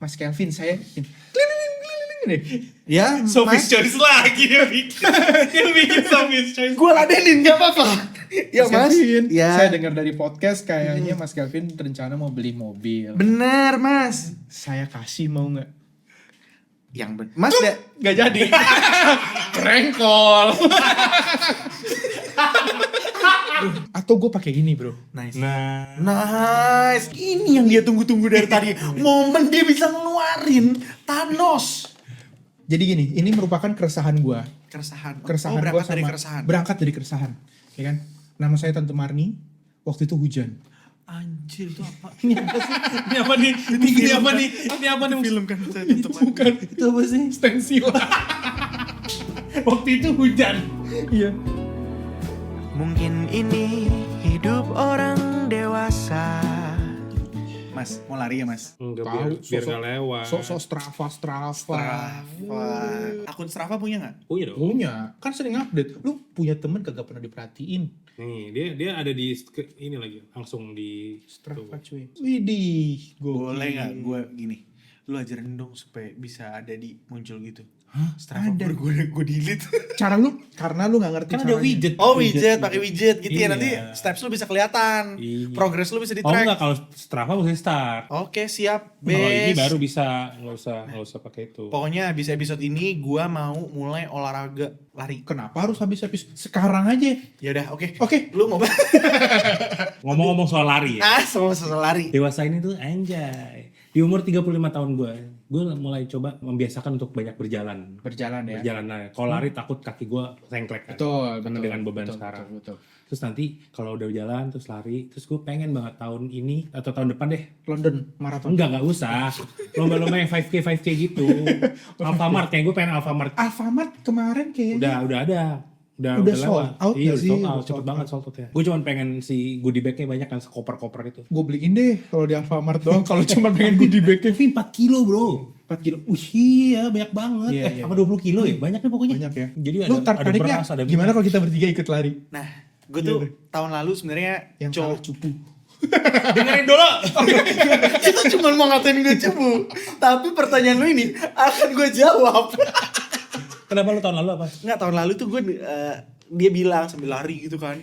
Mas Kelvin saya keliling nih. Ya, Sophie's Choice lagi dia bikin Sophie's Choice. gue ladenin gak apa-apa. Ya mas, Kelvin, ya saya dengar dari podcast kayaknya Mas Kelvin rencana mau beli mobil. bener mas. Saya kasih mau nggak? Mas deh. Nggak jadi. Prengkol. Atau gue pakai ini bro. Nice. Nah, Nice. Ini yang dia tunggu-tunggu dari tadi. Momen dia bisa ngeluarin Thanos. Jadi gini, ini merupakan keresahan gue. Keresahan. Keresahan berangkat gue dari sama keresahan. berangkat dari keresahan, ya kan? Nama saya Tante Marni. Waktu itu hujan. Anjir itu apa? ini apa nih? Ini apa nih? Ini apa nih? Film kan saya tutup. Bukan. Itu apa sih? Stensil. Waktu itu hujan. Iya. Mungkin ini hidup orang dewasa. Mas, mau lari ya mas? Enggak, Tahu, biar sosok- nggak lewat. Sok-sok Strava. Strava. Akun Strava punya nggak? Punya dong. Punya, kan sering update. Lu punya temen kagak pernah diperhatiin. Nih, dia ada di ini lagi, langsung di Strava tuh. cuy. Widih, Boleh nggak gue gini? Lu ajarin dong supaya bisa ada di muncul gitu. Hah? Strava Ada. gue delete. Cara lu, karena lu gak ngerti Kan ada caranya. widget. Oh widget, pakai widget gitu ya. Iya. Nanti steps lu bisa kelihatan. Iya. Progress lu bisa di Oh track. enggak, kalau Strava mesti start. Oke, siap. Kalau ini Bes. baru bisa, nggak usah pakai itu. Pokoknya abis episode ini gua mau mulai olahraga lari. Kenapa harus habis-habis? Sekarang aja. Ya udah, oke. Oke. Lu mau Ngomong-ngomong soal lari ya. sama lari. Dewasa ini tuh anjay. Di umur 35 tahun gue mulai coba membiasakan untuk banyak berjalan. Berjalan ya. Berjalan nah. Kalau lari takut kaki gue sengklek kan. Betul. Karena betul, dengan beban betul, sekarang. Betul. Terus nanti kalau udah jalan terus lari, terus gue pengen banget tahun ini atau tahun depan deh. London Marathon. Enggak usah. Lomba-lomba yang 5K gitu. Alfamart kayak gue pengen Alfamart. Alfamart kemarin kayaknya. Udah ada. Udah sold lewat. out Iya, nggak sih? sold Udah out. Cepet sold banget sold out ya. Gue cuma pengen si goodie bag-nya banyak kan, koper-koper itu. Gue beliin deh kalau di Alfamart doang. Kalau cuma pengen goodie bag-nya. Tapi 4 kilo bro. 4 kilo. Iya banyak banget. Iya, iya. Apa 20 kilo ya? Banyak nih pokoknya. Banyak ya. Jadi Lu ada tertariknya beras, ada gimana minyak. kalau kita bertiga ikut lari? Nah, gue tuh Iya, tahun lalu sebenarnya Yang cowok kalah cupu. Dengerin dulu. itu cuma mau ngatain gue cupu. Tapi pertanyaan lu ini akan gue jawab. Kenapa lu tahun lalu apa? Nggak, tahun lalu tuh gue dia bilang sambil lari gitu kan.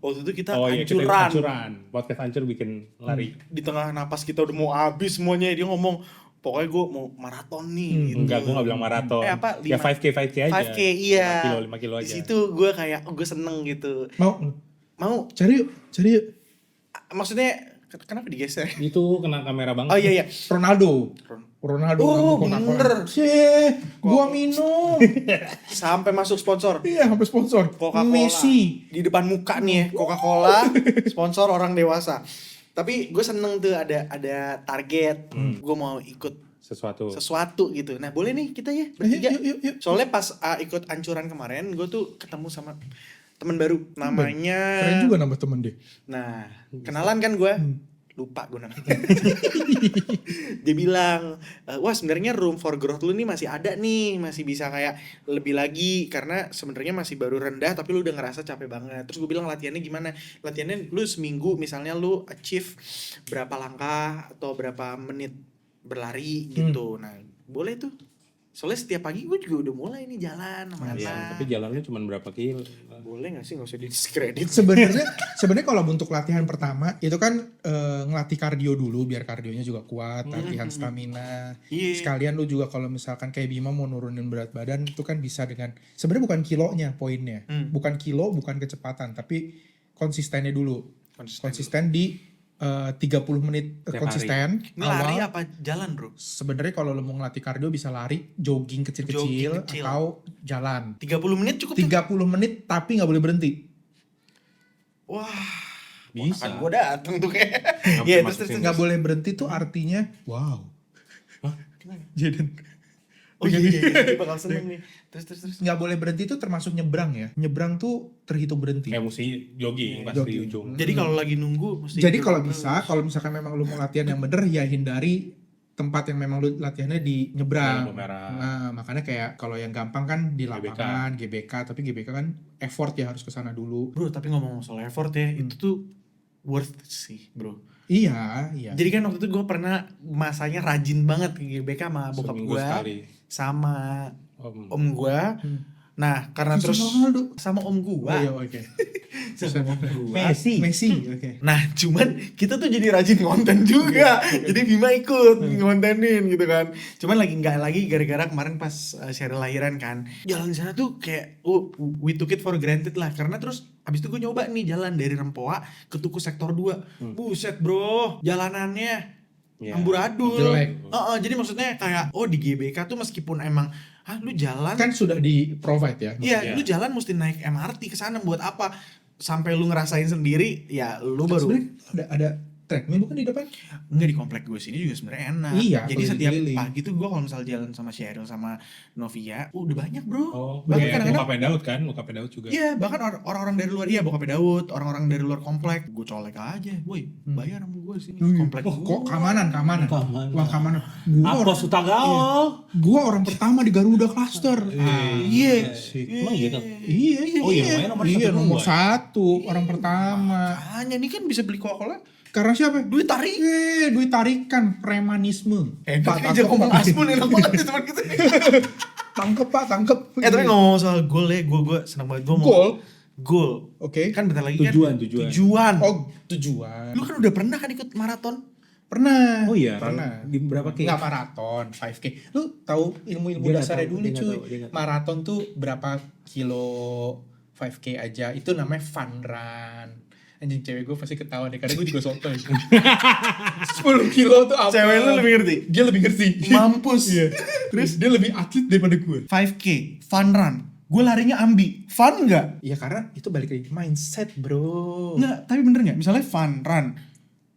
Waktu itu kita Oh iya, kita hancuran. hancuran. Podcast hancur bikin lari. Di tengah napas kita udah mau habis semuanya, dia ngomong pokoknya gue mau maraton nih gitu. Enggak, gue gak bilang maraton. Apa? Ya 5K aja. 5K iya. 5 kilo Di aja. situ gue kayak gue seneng gitu. Mau Cari yuk. maksudnya kenapa digeser? Itu kena kamera banget. Oh iya iya. Ronaldo. Ronaldo. Oh, sama Coca-Cola. bener. Sih, gua minum. Sampai masuk sponsor. Iya, sampai sponsor. Coca-Cola. Messi. Di depan muka nih ya, Coca-Cola sponsor orang dewasa. Tapi gue seneng tuh ada target. Gue mau ikut sesuatu gitu. Nah, boleh nih kita ya bertiga. Yuk. Soalnya pas ikut ancuran kemarin, gue tuh ketemu sama teman baru namanya. Keren juga nama temen deh. Nah, kenalan kan gue. Lupa gue namanya. Dia bilang, wah sebenarnya room for growth lu nih masih ada nih, masih bisa kayak lebih lagi karena sebenarnya masih baru rendah tapi lu udah ngerasa capek banget. Terus gue bilang latihannya gimana? Latihannya lu seminggu misalnya lu achieve berapa langkah atau berapa menit berlari gitu. Nah, boleh tuh. Soalnya setiap pagi gue juga udah mulai nih jalan sama Iya, anak. tapi jalannya cuma berapa kilo? Boleh gak sih, gak usah diskredit. Sebenarnya kalau untuk latihan pertama itu kan ngelatih kardio dulu biar kardionya juga kuat, latihan stamina. Iya. Sekalian lu juga kalau misalkan kayak Bima mau nurunin berat badan itu kan bisa dengan sebenarnya bukan kilonya poinnya. Bukan kilo, bukan kecepatan, tapi konsistennya dulu. Konsisten di 30 menit Tiap konsisten. Ini lari apa jalan bro? Sebenarnya kalau lu mau ngelatih kardio bisa lari, jogging kecil-kecil kecil. atau jalan. 30 menit cukup 30 menit tapi nggak boleh berhenti. Wah, Bisa. kan gue dateng tuh kayak. Nggak Iya, masukin. terus. Nggak boleh berhenti tuh artinya wow. Jadi Oh iya, bakal seneng nih. Terus. nggak boleh berhenti itu termasuk nyebrang ya. Nyebrang tuh terhitung berhenti. Kayak mesti jogging pas di Jogging. ujung. Jadi kalau lagi nunggu mesti. Jadi kalau bisa, kalau misalkan memang lu mau latihan yang bener ya hindari tempat yang memang lu latihannya di nyebrang. Lampu merah. Nah, makanya kayak kalau yang gampang kan di lapangan, GBK, tapi GBK kan effort ya harus ke sana dulu. Bro, tapi ngomong soal effort ya, itu tuh worth it sih, bro. Iya, iya. Jadi kan waktu itu gue pernah masanya rajin banget ke GBK sama bokap Seminggu gue, sekali. sama om gue. Nah karena Terus terus Ronaldo. sama om gue, Oh iya, oke. sama om gue. Messi, oke. Nah cuman kita tuh jadi rajin konten juga. Jadi Bima ikut ngontenin gitu kan. Cuman lagi nggak lagi gara-gara kemarin pas Sheryl lahiran kan. Jalan di sana tuh kayak we took it for granted lah. Karena terus abis itu gue nyoba nih jalan dari Rempoa ke Tuku Sektor 2. Buset bro, jalanannya Ya, amburadul. jelek. Jadi maksudnya kayak di GBK tuh meskipun emang lu jalan Kan sudah di provide ya. iya, Iya. lu jalan mesti naik MRT ke sana buat apa? Sampai lu ngerasain sendiri, ya lu baru Sebenarnya ada treadmill bukan di depan? enggak di komplek gue sini juga sebenarnya enak. Iya, Jadi kalau setiap dikeliling. pagi tuh gue kalau misal jalan sama Sheryl sama Novia, udah banyak bro. Oh, bahkan kayak kadang-kadang bokapnya Daud kan, bokapnya Daud juga. iya, bahkan orang-orang dari luar, iya bokapnya Daud, orang-orang dari luar komplek, gue colek aja, woi bayar sama gue sini komplek Oh, gue. kok keamanan. Keamanan. Wah, keamanan. Apa Sutagaol? Gua orang pertama di Garuda Cluster. Iya, Emang gitu? Iya, Oh iya, namanya nomor iya, satu nomor dua. 1, orang pertama. hanya ini kan bisa beli Coca-Cola, Karena siapa? duit tarik. Duit tarikan, premanisme. Enak Pak, aja ngomong Pak. asmun enak banget di tempat gitu. Tangkep Pak, tangkep. Tapi ngomong soal gol ya, gue seneng banget. Gue mau gol. Oke. Kan bentar lagi Tujuan. kan tujuan. Oh, tujuan. Lu kan udah pernah kan ikut maraton? Pernah. Oh iya, Pernah. di berapa K? Nggak maraton, 5K. Lu tahu ilmu-ilmu Dia nggak dasarnya tahu, dulu dia nggak cuy. tahu, dia nggak tahu. Maraton tuh berapa kilo 5K aja. Itu namanya fun run. Anjing cewek gue pasti ketawa deh, karena gue juga sotoy. 10 kilo tuh apa? Cewek lu lebih ngerti? Dia lebih ngerti. Mampus. Iya. Terus dia lebih atlet daripada gue. 5K, fun run. Gue larinya ambi. Fun nggak? Ya karena itu balik lagi mindset bro. Nggak, tapi bener nggak? Misalnya fun run.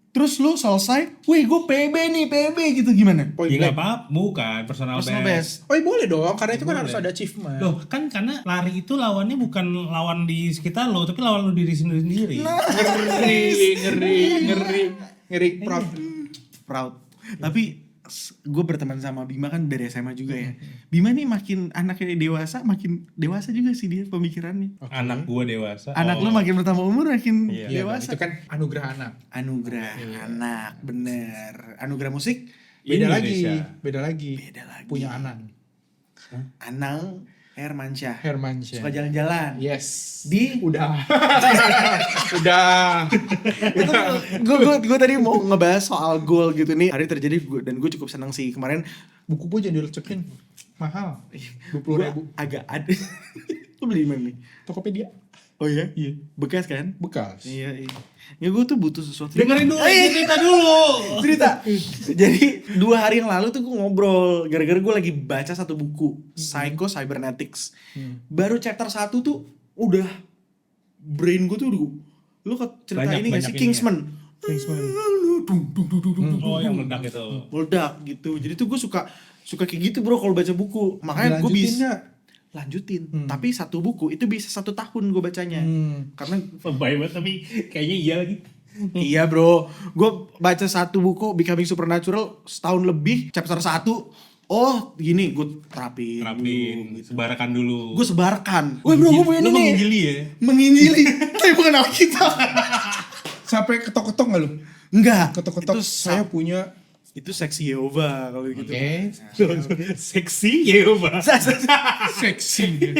Terus lu selesai, wih gue PB nih, PB gitu gimana? Point Ya nggak blank. apa-apa, bukan personal Personal best. best. Oh iya boleh dong, karena itu kan Boleh. harus ada achievement. Loh, kan karena lari itu lawannya bukan lawan di sekitar lo, tapi lawan lo diri sendiri. Ngeri. Proud. Proud. Tapi gue berteman sama Bima kan dari SMA juga ya. Bima nih makin anaknya dewasa, makin dewasa juga sih dia pemikirannya. Anak gua dewasa. Anak lu makin bertambah umur makin Iya, dewasa. itu kan anugerah anak. Anugerah anak, bener. Anugerah musik Beda Indonesia. lagi. beda lagi. Punya Anang. Anang Hermansyah. Hermansyah. Suka jalan-jalan. Yes. Di Udah. Udah. itu gue tadi mau ngebahas soal goal gitu nih. Hari terjadi dan gue cukup seneng sih kemarin. Buku gue jangan direcekin. Mahal. 20.000. Gue agak ada. Lu beli di mana nih? Tokopedia. Oh iya? Iya. Bekas kan? Bekas. Iya. Ya gue tuh butuh sesuatu. Dengerin dulu, Iya. cerita dulu. Cerita. Jadi 2 hari yang lalu tuh gue ngobrol gara-gara gue lagi baca satu buku Psycho Cybernetics. Baru chapter 1 tuh udah brain gue tuh lu ke cerita Banyak- ini gak sih banyak Kingsman? Oh, yang meledak itu. Meledak gitu. Jadi tuh gue suka kayak gitu bro kalau baca buku. Makanya gue Dilanjutin bisa nggak? lanjutin. Tapi satu buku itu bisa 1 tahun gue bacanya. Karena Lebay banget tapi kayaknya iya lagi. iya bro, gue baca satu buku Becoming Supernatural setahun lebih, chapter 1. Oh gini, gue terapin Terapin, sebarkan dulu. Gue sebarkan. Wih bro, gue punya Lu ini nih. menginjili ya? Menginjili. Tapi bukan Alkitab. Sampai ketok-ketok nggak lu? Enggak. Ketok-ketok. Itu Saya punya. itu seksi Yehova kalau gitu. Oke. Seksi ya, Pak. Seksi.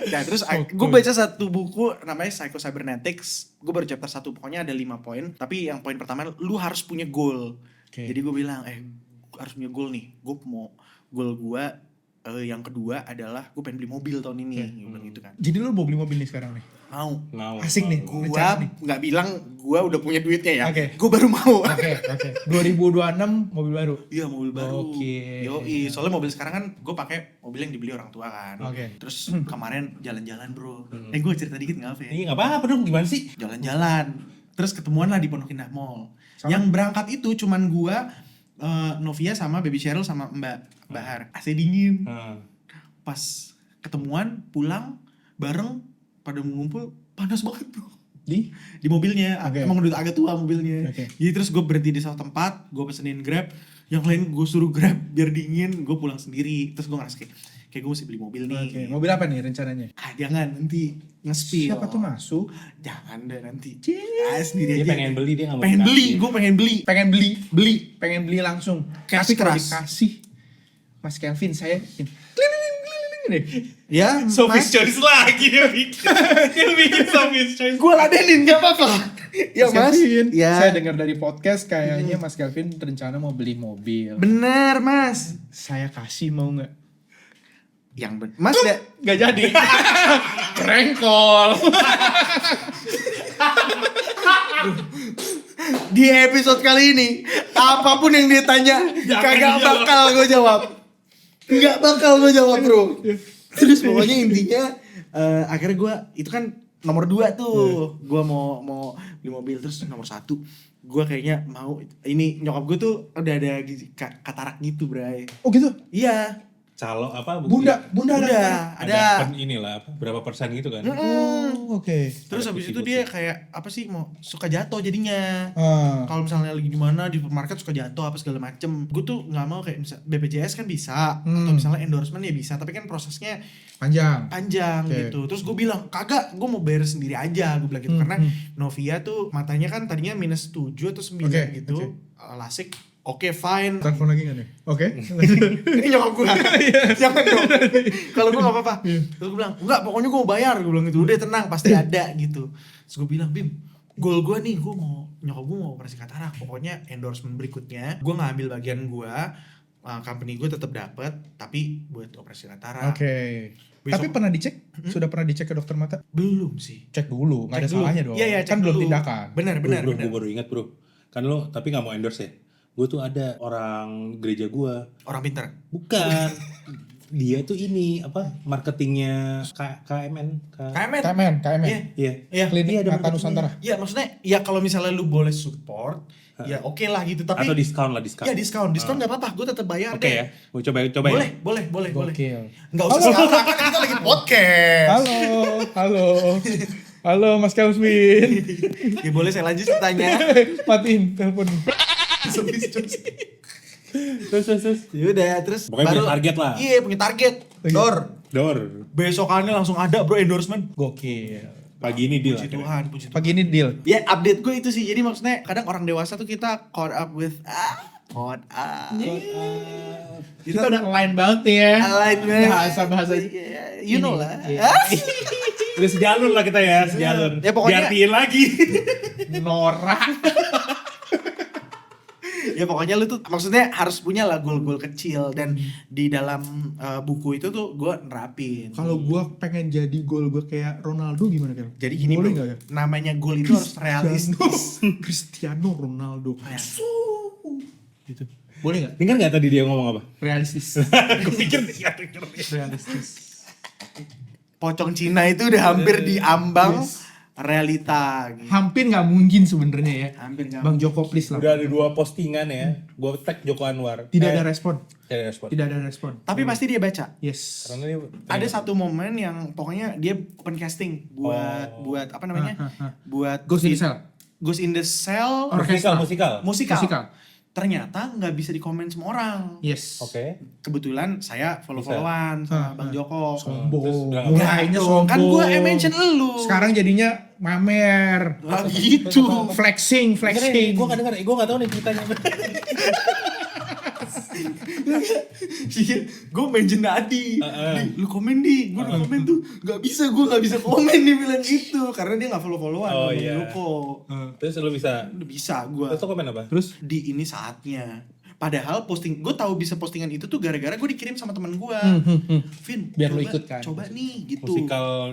Nah terus gue baca satu buku namanya Psycho Cybernetics. Gue baru chapter 1, pokoknya ada 5 poin. Tapi yang poin pertama, lu harus punya goal. Oke. Jadi gue bilang, harus punya goal nih. Gue mau goal gue yang kedua adalah gue pengen beli mobil tahun ini. Gue bilang gitu kan. Jadi lu mau beli mobil nih sekarang nih? Mau. Asik nih. Gue rencana nih. nggak bilang gue udah punya duitnya ya. Oke. Gue baru mau. Oke. 2026 mobil baru. Iya mobil baru. Oke. Yoi, soalnya mobil sekarang kan gue pakai mobil yang dibeli orang tua kan. Oke. Terus kemarin jalan-jalan bro. Gue cerita dikit nggak apa ya? Ini nggak apa-apa dong, gimana sih? Jalan-jalan. Terus ketemuan lah di Pondok Indah Mall. Sama? Yang berangkat itu cuman gue, Novia sama Baby Sheryl sama Mbak Bahar. AC dingin. Pas ketemuan pulang bareng pada ngumpul panas banget bro. Di? Di mobilnya. Oke. Emang udah agak tua mobilnya. Oke. Jadi terus gue berhenti di satu tempat, gue pesenin Grab, yang lain gue suruh Grab biar dingin, gue pulang sendiri. Terus gue ngerasa kayak kayak gue mesti beli mobil nih. Oke, mobil apa nih rencananya? Jangan nanti nge-spill. Siapa tuh masuk? Jangan deh nanti. Sendiri Dia aja. pengen beli, dia nggak mau pengen dikasih. beli, gue pengen beli. Pengen beli langsung. Cash Tapi kalau keras. dikasih Mas Kelvin saya keliling deh. Ya, Sophie's Choice lagi dia bikin Sophie's Choice. gue ladenin gak apa-apa. Ya mas, Kelvin, ya. saya dengar dari podcast kayaknya Mas Kelvin rencana mau beli mobil. Bener mas. Saya kasih mau nggak? Mas Nggak jadi. Rengkol. di episode kali ini apapun yang dia tanya kagak bakal gue jawab. Nggak bakal gue jawab bro. Terus pokoknya intinya akhirnya gue itu kan nomor 2 tuh. Gue mau beli mobil, terus nomor 1 gue kayaknya mau ini nyokap gue tuh udah ada katarak gitu bray. Oh gitu? Iya. Calo apa? Bunda Udah ada. Inilah apa, berapa persen gitu kan. Oh, oke. Terus Ada habis itu putih-putih. dia kayak apa sih mau suka jatuh jadinya. Ah. Kalau misalnya lagi di mana di supermarket suka jatuh apa segala macem. Gue tuh nggak mau kayak misal BPJS kan bisa atau misalnya endorsement ya bisa, tapi kan prosesnya Panjang. panjang gitu. Terus gue bilang kagak, gue mau bayar sendiri aja, gue bilang gitu karena Novia tuh matanya kan tadinya minus 7 atau 9 Oke, gitu. oke. Lasik oke fine. Telepon lagi nggak nih? Oke. Ini nyokap gue. Jangan dong. Kalau gue gak apa-apa. Terus gue bilang, enggak pokoknya gue mau bayar. Gue bilang gitu, udah tenang pasti ada gitu. Terus gue bilang, Bim, goal gue nih, nyokap gue mau operasi katarak. Pokoknya endorsement berikutnya, gue ngambil bagian gue, company gue tetap dapet, tapi buat operasi katarak. Oke. Besok- Tapi pernah dicek? Sudah pernah dicek ke dokter mata? Belum sih. Cek dulu, nggak ada Cek dulu. salahnya dong. Iya, iya, cek Kan belum dulu. tindakan. Benar. Bro, gue baru ingat bro. Kan lo tapi nggak mau endorse ya. Gue tuh ada orang gereja gue. Orang pintar. Bukan. Dia tuh ini apa marketingnya KMN. KMN. KMN. Iya. Iya. Iya. Klinik Iya, ada Mata marketingnya. Nusantara. Iya, maksudnya ya kalau misalnya lu boleh support, ya oke lah gitu. Tapi Atau diskon lah diskon. ya diskon nggak apa-apa. Gue tetap bayar Oke deh. ya. Gue coba ya. Boleh. Gokil. Nggak usah sekarang, kan kita lagi podcast. Halo Mas Kelvin. Ya boleh saya lanjut ceritanya. Matiin telepon. Terus. Yaudah, terus Pokoknya punya target lah. Iya, punya target. Dor. Besokannya Besokannya langsung ada bro endorsement. Gokil. pagi ini deal. Puji akhirnya. Tuhan, puji Tuhan. Pagi ini deal. Ya update gue itu sih. Jadi maksudnya kadang orang dewasa tuh kita caught up with caught up. Kita udah align banget nih ya. Align banget. Bahasa-bahasa. Yeah, you know lah. Udah sejalur lah kita ya, sejalur. Ya, pokoknya- Diartiin lagi. Norak. Ya pokoknya lu tuh maksudnya harus punya lah goal-goal kecil. Dan di dalam buku itu tuh gue nerapin. Kalau gue pengen jadi gol gue kayak Ronaldo gimana kan? Jadi gini boleh bro, nggak ya? namanya goal itu harus realistis. Cristiano Ronaldo. Gitu. Boleh nggak? Dengar nggak tadi dia ngomong apa? Realistis. Gue pikir dia denger. Realistis. Pocong Cina itu udah hampir di ambang realita gitu. Hampir nggak mungkin sebenarnya ya. Hampir nggak Bang Joko please lah. Udah ada 2 postingan ya. Gue tag Joko Anwar. Tidak ada respon. Tidak ada respon. Tidak ada respon. Tapi pasti dia baca. Yes. Karena dia Ada satu momen yang pokoknya dia open casting buat apa namanya? Buat Ghost in the Shell. Ghost in the Shell musikal. musikal. Ternyata nggak bisa dikomen semua orang. Yes. Oke. Kebetulan saya follow-followan sama Bang Joko. Terus Sombong. udah Mulainya sombong. Kan gue mention elu. Sekarang jadinya mamer. Lah gitu. Flexing. Gue gak denger, gue gak tau nih ceritanya. Gue mention Adi. Di, lu komen di, gue komen tuh. Gak bisa, gue gak bisa komen dia bilang gitu. Karena dia gak follow-followan Oh, sama iya. Joko. Terus lu bisa. Udah bisa gue. Terus lu komen apa? Terus Di ini saatnya. Padahal gue tahu bisa postingan itu tuh gara-gara gue dikirim sama teman gue. Vin, Biar lu coba- ikut kan. Coba nih gitu. Musikal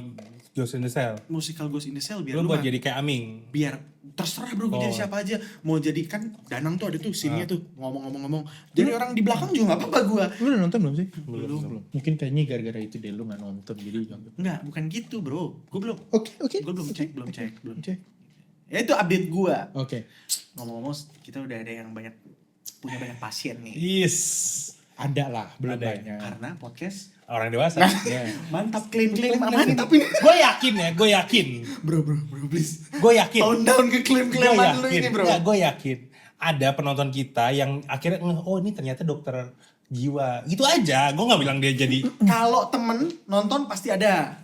Ghost in the Shell. Musikal Ghost in the Shell biar Lu lu buat mah- jadi kayak Aming. biar terserah bro gue jadi siapa aja. Mau jadi kan Danang tuh ada tuh scene-nya tuh ngomong-ngomong. Jadi orang di belakang juga gak apa-apa gue. lu udah nonton belum sih? Belum. Mungkin kayaknya gara-gara itu deh lu gak nonton jadi jangan. Enggak, bukan gitu bro. Gue belum. Oke. Gue belum cek. Oke. Ya itu update gue. Oke. Ngomong-ngomong kita udah ada yang punya banyak pasien nih. Yes. Ada lah, belum Ada. banyak. Karena podcast Orang dewasa. Ya. mantap klaim-klaim mantap ini. Gue yakin. Bro please. Gue yakin. Tone down ke Gue klaim-klaiman lu yakin. ini bro. Nggak, gue yakin. ada penonton kita yang akhirnya oh ini ternyata dokter jiwa. Gitu aja. Gue nggak bilang dia jadi. Kalau temen nonton pasti ada.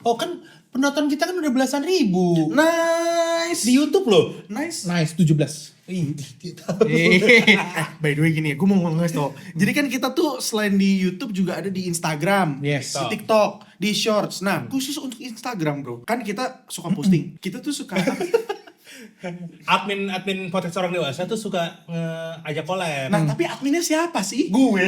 Oh kan penonton kita kan udah belasan ribu. Nice. Di YouTube loh. Nice. Nice 17. By the way gini ya, gue mau ngasih tau. Jadi kan kita tuh selain di YouTube juga ada di Instagram, Yes. di TikTok, di Shorts. Nah, khusus untuk Instagram bro, kan kita suka posting. Kita tuh suka admin podcast orang dewasa tuh suka ajak collab. Nah, tapi adminnya siapa sih? gue.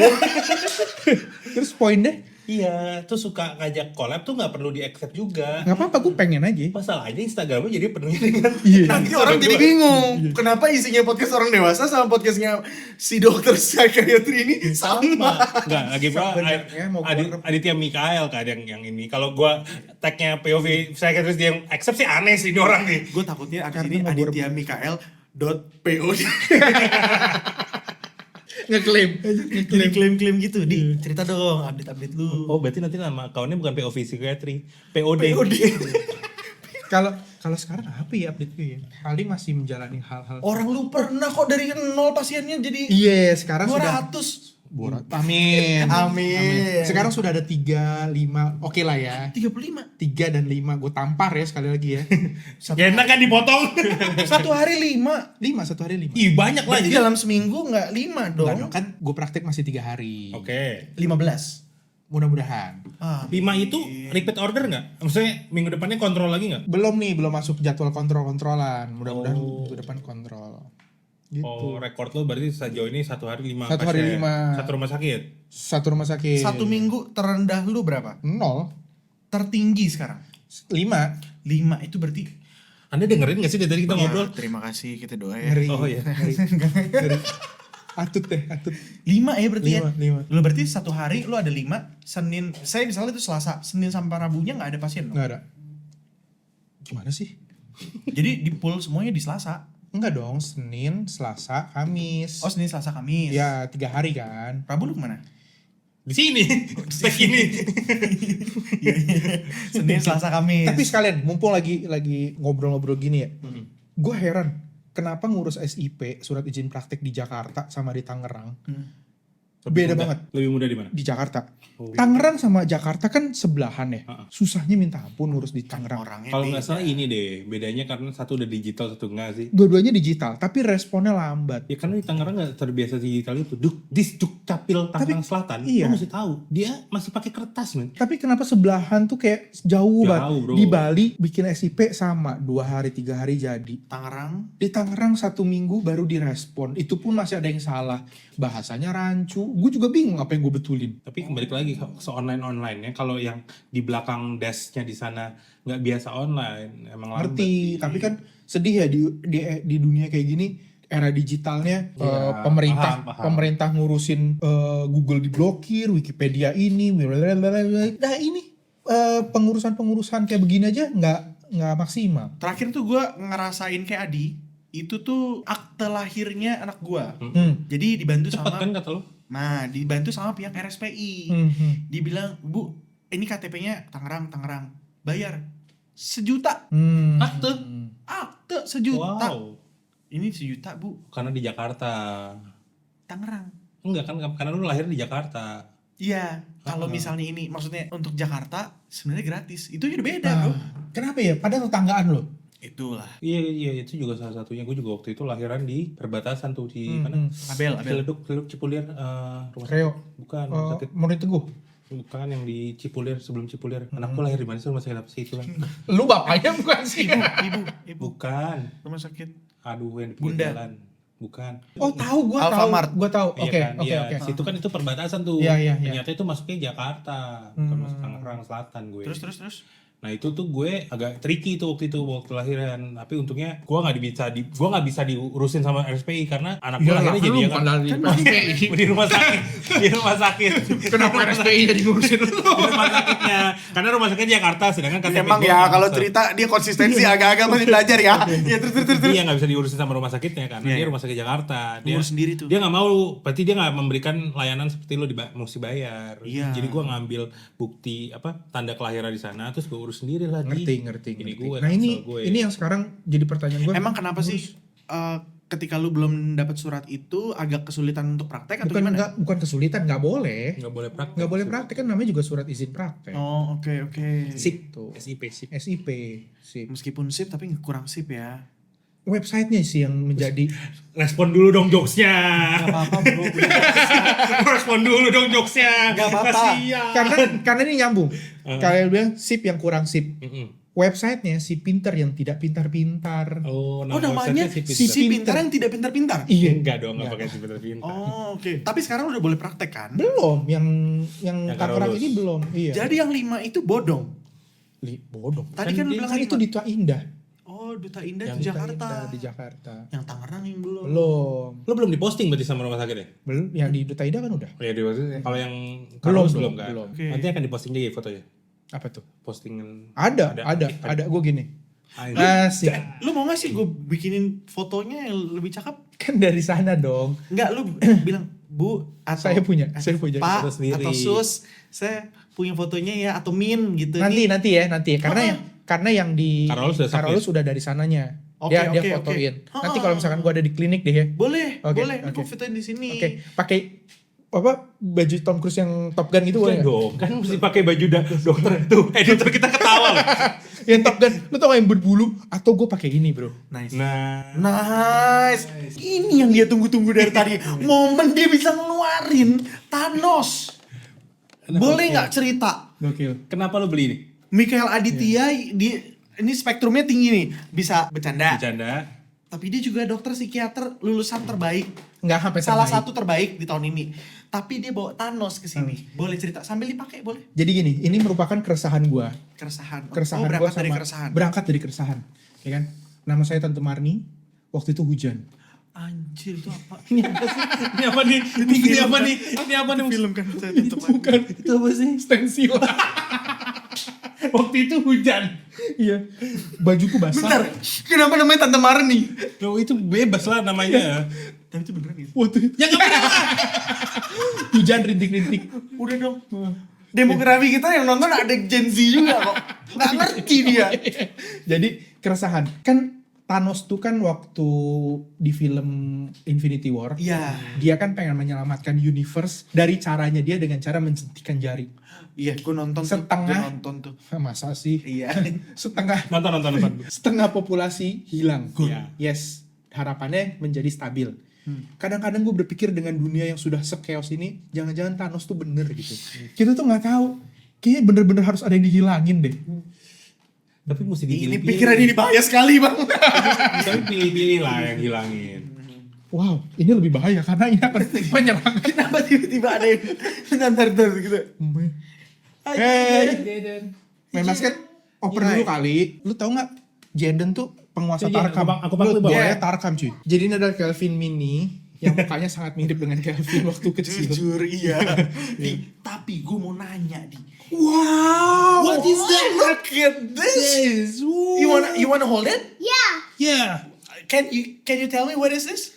Terus poinnya Iya, tuh suka ngajak collab tuh nggak perlu di-accept juga. nggak apa-apa, gue pengen aja. Masalahnya Instagramnya jadi penuh dengan Nanti orang jadi bingung. Kenapa isinya podcast orang dewasa sama podcastnya si dokter psikiatri ini sama? Enggak, lagi pula Sebenarnya mau gua Aditya Mikael kan yang ini. Kalau gua tagnya POV saya terus dia yang accept sih aneh sih ini orang nih. Gue takutnya ada Karena sini mau Aditya Mikael .pod. Ngeklaim. Jadi klaim-klaim gitu. Di cerita dong update-update lu. Oh, berarti nanti nama akunnya bukan POV Psikiatri, POD. Kalau sekarang apa ya update gue ya? Paling masih menjalani hal-hal. Orang lu pernah kok dari 0 pasiennya jadi Iya, sekarang sudah 200. Amin. Amin. Sekarang sudah ada 3, 5. Oke lah ya. 35. 3 dan 5 gue tampar ya sekali lagi ya. Ya enak kan dipotong. Satu hari 5. 5 satu hari 5. Ih, banyak lah. Berarti Jadi. dalam seminggu nggak 5 dong. Enggak dong, kan gue praktek masih 3 hari. Oke. 15. Mudah-mudahan. 5 itu repeat order nggak? Maksudnya minggu depannya kontrol lagi nggak? Belum masuk jadwal kontrol-kontrolan. Mudah-mudahan Oh. minggu depan kontrol. Gitu. Oh, rekor lo berarti sejauh ini satu hari 5 Satu hari pasien. 5. Satu rumah sakit. Satu rumah sakit. Satu minggu terendah lu berapa? 0. Tertinggi sekarang. 5. 5 itu berarti. Anda dengerin nggak sih dari tadi kita ngobrol? Terima kasih kita doa ya. Ngeri. Oh iya. Ngeri. Atut deh, atut. 5 ya berarti ya. 5. Lu berarti satu hari lu ada 5. Senin, saya misalnya itu Selasa, Senin sampai Rabunya nggak ada pasien dong. Enggak ada. Gimana sih? Jadi di pool semuanya di Selasa. Enggak dong, Senin, Selasa, Kamis. Oh Senin, Selasa, Kamis. Ya, 3 hari kan. Rabu lu kemana? Di sini. Spek ini. Senin, Selasa, Kamis. Tapi sekalian, mumpung lagi ngobrol-ngobrol gini ya. Gue heran, kenapa ngurus SIP, surat izin praktek di Jakarta sama di Tangerang, beda banget. Lebih mudah di mana? Di Jakarta. Oh. Tangerang sama Jakarta kan sebelahan ya. Ha-ha. Susahnya minta ampun ngurus di Tangerang. Orangnya Kalau nggak beda. salah ini deh, bedanya karena satu udah digital, satu enggak sih. Dua-duanya digital, tapi responnya lambat. Ya karena di Tangerang nggak terbiasa digital itu. Disduk Capil Tangerang Selatan, iya. lo mesti tahu. Dia masih pakai kertas, men. Tapi kenapa sebelahan tuh kayak jauh banget. Bro. Di Bali bikin SIP sama 2 hari 3 hari jadi. Tangerang. Di Tangerang 1 minggu baru direspon. Itu pun masih ada yang salah. Bahasanya rancu. Gue juga bingung apa yang gue betulin. Tapi kembali lagi ke online ya, kalau yang di belakang desknya di sana nggak biasa online, emang lambat. Ngerti. Tapi kan sedih ya di dunia kayak gini. Era digitalnya Iya, pemerintah paham. pemerintah ngurusin Google diblokir, Wikipedia ini, nah ini pengurusan kayak begini aja nggak maksimal. Terakhir tuh gue ngerasain kayak Adi. Itu tuh akte lahirnya anak gue. Jadi dibantu Cepet sama. kan kata lo? Nah, dibantu sama pihak RSPI. Dibilang, Bu, ini KTP-nya Tangerang. Bayar 1 juta. Akte. Akte 1 juta. Wow. Ini 1 juta, Bu. Karena di Jakarta. Tangerang. Enggak kan, karena lu lahir di Jakarta. Iya, kalau misalnya ini maksudnya untuk Jakarta sebenarnya gratis. Itu udah beda, Nah, Bro. kenapa ya? Padahal tetanggaan loh. Itulah. Iya itu juga salah satunya. Gue juga waktu itu lahiran di perbatasan tuh di mana? Abel. Ciledug Cipulir, rumah Reo. sakit. Bukan rumah sakit. Murid Teguh. Bukan yang di Cipulir, sebelum Cipulir. Anakku lahir di mana sih, rumah sakit apa sih itu kan? Lu bapaknya bukan sih? Ibu. Bukan. Rumah sakit. Aduh, yang di pinggir Bunda. jalan. Bukan. Oh tahu, gua tahu. Alfamart. Gua tahu. Oke, Iya kan? oke, Iya, oke. situ kan itu perbatasan tuh. Iya. Ternyata itu masuknya Jakarta, bukan masuk Tangerang Selatan gue. Terus. Nah itu tuh gue agak tricky tuh waktu lahiran. Tapi untungnya gue nggak bisa diurusin sama RSPI karena anak gue lahirnya jadi di rumah sakit. Kenapa RSPI jadi ngurusin lu? Di rumah sakitnya. Karena rumah sakitnya Jakarta, sedangkan KTP Emang gue ya nggak kalau bisa. cerita dia konsistensi agak-agak masih belajar ya. Ya terus. Dia nggak bisa diurusin sama rumah sakitnya karena dia rumah sakit Jakarta. Dia Ngurus sendiri tuh. Dia nggak mau, berarti dia nggak memberikan layanan seperti lo mesti bayar. Iya. Jadi gue ngambil bukti tanda kelahiran di sana, terus gue urus sendiri lagi. Ngerti. Ini gue. Nah ini yang sekarang jadi pertanyaan gue. Emang kenapa sih ketika lu belum dapat surat itu agak kesulitan untuk praktek atau gimana? Bukan kesulitan, nggak boleh. Nggak boleh Praktek kan namanya juga surat izin praktek. Oh, oke. SIP tuh. SIP. SIP. Meskipun sip tapi kurang sip ya. Websitenya sih yang menjadi Respon dulu dong jokesnya. Gak apa-apa bro. Respon dulu dong jokesnya. Gak apa-apa. Kasian. karena ini nyambung. Kalian bilang SIP yang kurang SIP. Websitenya si pinter yang tidak pintar-pintar. Oh, namanya si pintar yang tidak pintar-pintar. Iya. Enggak dong, enggak pakai si pintar-pintar. Oh, oke. Tapi sekarang udah boleh praktek kan? Belum, yang Tangerang Karolus. ini belum. Iya. Jadi yang 5 itu bodong. Bodong. Tadi kan lu bilang itu 5. di Tua Indah. Oh, Duta Indah Yang di Duta Jakarta. Indah di Jakarta. Yang Tangerang yang belum. Belum. Lo belum diposting berarti sama rumah sakit ya? Belum, yang di Duta Indah kan udah. Oh iya, kalau yang Belum, Karolus belum, belum kan? belum. Oke. Nanti akan diposting juga ya fotonya? Apa tuh? Postingan. Ada. Gue gini. Anjir. Asik. Lu mau gak sih gue bikinin fotonya yang lebih cakep? Kan dari sana dong. Enggak, lu bilang, Bu, atau Saya punya. Pak, Foto sendiri. atau Sus, saya punya fotonya ya, atau Min gitu. Nanti ya. Oh. Karena yang di Karolus udah dari sananya. Oke, Dia oke, fotoin. oke. Nanti kalau misalkan gue ada di klinik deh ya. Boleh, Oke, boleh. Lu oke. gue fotoin di sini. Oke, pakai baju Tom Cruise yang Top Gun gitu boleh nggak? dong, kan mesti pakai baju dokter itu. Editor kita ketawa loh. Yang Top Gun, lu tau gak yang berbulu? Atau gue pakai ini bro. Nice. Nah, Ini yang dia tunggu-tunggu dari tadi. Momen dia bisa ngeluarin Thanos. Boleh nggak cerita? Gokil. kenapa lo beli ini? Michael Aditya ini spektrumnya tinggi nih, bisa bercanda. Tapi dia juga dokter psikiater lulusan terbaik. Nggak sampai Salah terbaik. satu terbaik di tahun ini. Tapi dia bawa Thanos ke sini. Boleh cerita sambil dipakai, boleh? Jadi gini, ini merupakan keresahan gue. Keresahan. Keresahan berangkat gua dari sama- keresahan. Berangkat dari keresahan. Ya kan? Nama saya Tante Marni. Waktu itu hujan. Anjir, itu apa? Ini apa nih? Ini apa nih? Film kan saya tutup. Bukan. Itu apa sih? Stensil. Waktu itu hujan. Iya. Bajuku basah. Bentar, kenapa namanya Tante Marni? Lo itu bebas lah namanya. Tapi itu beneran ya? Waktu itu. Ya nggak apa-apa. Hujan rintik-rintik. Udah dong. Demografi kita yang nonton ada Gen Z juga kok. Nggak ngerti dia. Jadi keresahan. Kan Thanos tuh kan waktu di film Infinity War. Iya. Dia kan pengen menyelamatkan universe dari caranya dia dengan cara menjentikan jari. Iya, gue nonton Setengah. tuh. Gue nonton tuh. Masa sih? Iya. Setengah Nonton. setengah populasi hilang. Iya. Yes, harapannya menjadi stabil. Kadang-kadang gue berpikir dengan dunia yang sudah se-chaos ini, jangan-jangan Thanos tuh bener gitu. Kita tuh nggak tahu. Kayaknya bener-bener harus ada yang dihilangin deh. Tapi mesti Ini dipilih. pikiran ini bahaya sekali, Bang. Tapi pilih-pilih lah yang hilangin. Wow, ini lebih bahaya karena ini akan menyerang. Kenapa tiba-tiba ada yang bentar gitu? Hey, main basket oper Iya. dulu kali. Lu tau nggak Jaden tuh penguasa Iya, Tarkam. aku pakai Lu bawah dia ya. Tarkam cuy. Jadi ini adalah Kelvin Mini yang mukanya sangat mirip dengan Kelvin waktu kecil. Jujur iya. Tapi gue mau nanya, Di. Wow, What is that? Look at this. You wanna hold it? Yeah, Yeah. Can you tell me what is this?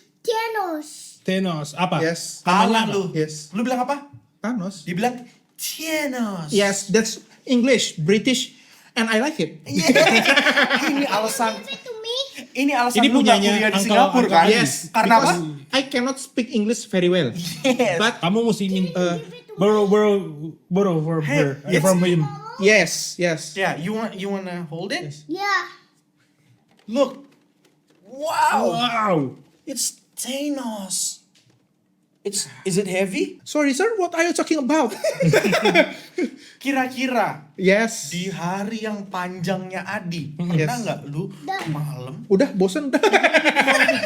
Thanos apa? Yes. Kalah lu. Yes. Lu bilang apa? Thanos. Dia bilang Thanos. Yes, that's English, British, and I like it. Ini alasan. give it to me. Ini alasan Ini lu nggak punyanya kuliah di Uncle- Singapura Uncle kan? Yes. Karena apa? because I cannot speak English very well. Yes. But Kamu mesti borrow Hey, yes. from him. yes. Yeah, you wanna hold it? Yeah. Look. Wow. Wow. It's Thanos. Is it heavy? Sorry, sir. What are you talking about? Kira-kira Yes. di hari yang panjangnya Adi, Yes. pernah nggak lu malam Udah bosen udah.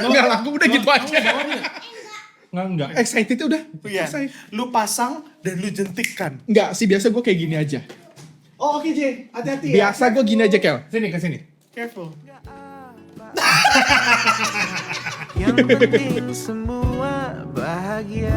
Enggak laku udah gitu aja. Enggak. Excited udah. Iya, Selesai. lu pasang dan lu jentikkan. Enggak sih, biasa gue kayak gini aja. Oh, oke, J. Hati-hati ya. Biasa gue gini aja, Kel. Ke sini. Careful. Yang penting semua bahagia.